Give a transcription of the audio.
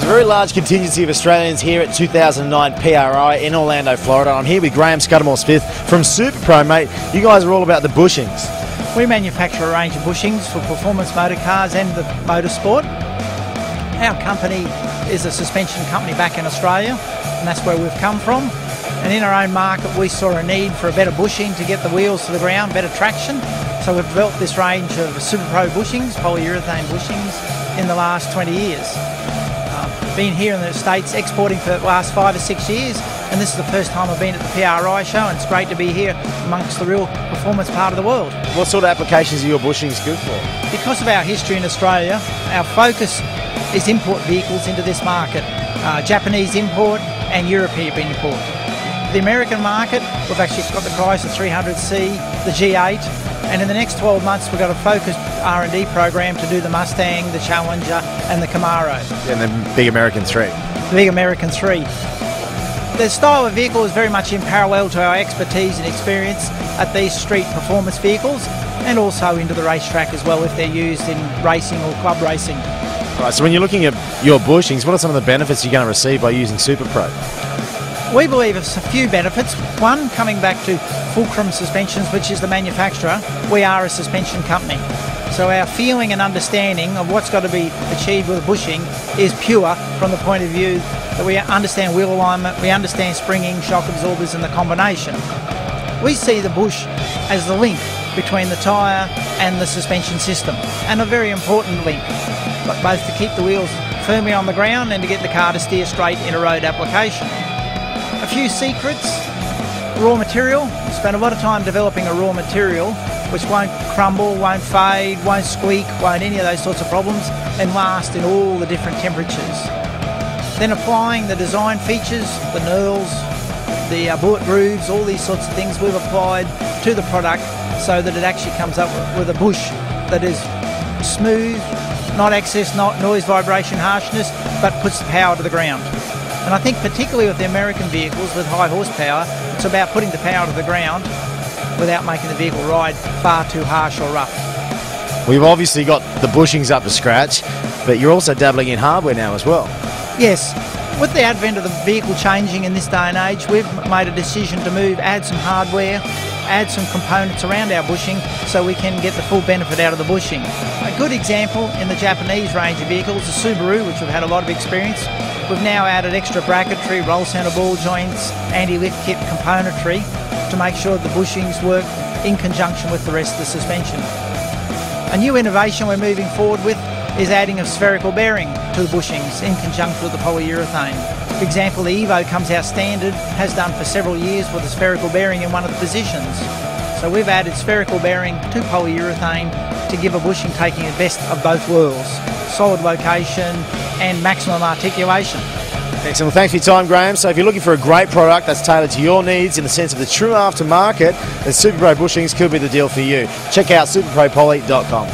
There's a very large contingency of Australians here at 2009 PRI in Orlando, Florida. I'm here with Graham Scudamore-Smith from SuperPro, mate. You guys are all about the bushings. We manufacture a range of bushings for performance motor cars and the motorsport. Our company is a suspension company back in Australia, and that's where we've come from. And in our own market, we saw a need for a better bushing to get the wheels to the ground, better traction. So we've developed this range of SuperPro bushings, polyurethane bushings, in the last 20 years. Been here in the States exporting for the last 5 or 6 years, and this is the first time I've been at the PRI show, and it's great to be here amongst the real performance part of the world. What sort of applications are your bushings good for? Because of our history in Australia, our focus is import vehicles into this market, Japanese import and European import. The American market, we've actually got the Chrysler 300C, the G8, and in the next 12 months we've got a focused R&D program to do the Mustang, the Challenger and the Camaro. And the big American 3. The big American 3. The style of vehicle is very much in parallel to our expertise and experience at these street performance vehicles, and also into the racetrack as well if they're used in racing or club racing. Right, so when you're looking at your bushings, what are some of the benefits you're going to receive by using SuperPro? We believe it's a few benefits. One, coming back to Fulcrum Suspensions, which is the manufacturer, we are a suspension company. So our feeling and understanding of what's got to be achieved with a bushing is pure from the point of view that we understand wheel alignment, we understand springing, shock absorbers and the combination. We see the bush as the link between the tyre and the suspension system, and a very important link, but both to keep the wheels firmly on the ground and to get the car to steer straight in a road application. A few secrets: raw material. We spent a lot of time developing a raw material which won't crumble, won't fade, won't squeak, won't any of those sorts of problems, and last in all the different temperatures. Then applying the design features, the knurls, the bullet grooves, all these sorts of things we've applied to the product so that it actually comes up with a bush that is smooth, not excess, not noise, vibration, harshness, but puts the power to the ground. And I think particularly with the American vehicles with high horsepower, it's about putting the power to the ground without making the vehicle ride far too harsh or rough. We've obviously got the bushings up to scratch, but you're also dabbling in hardware now as well. Yes. With the advent of the vehicle changing in this day and age, we've made a decision to add some hardware, add some components around our bushing so we can get the full benefit out of the bushing. A good example in the Japanese range of vehicles, the Subaru, which we've had a lot of experience. We've now added extra bracketry, roll center ball joints, anti-lift kit componentry to make sure the bushings work in conjunction with the rest of the suspension. A new innovation we're moving forward with is adding a spherical bearing to the bushings in conjunction with the polyurethane. For example, the Evo comes out standard, has done for several years with a spherical bearing in one of the positions. So we've added spherical bearing to polyurethane to give a bushing taking the best of both worlds: solid location and maximum articulation. Excellent. Well, thanks for your time, Graham. So if you're looking for a great product that's tailored to your needs in the sense of the true aftermarket, then SuperPro bushings could be the deal for you. Check out superpropoly.com.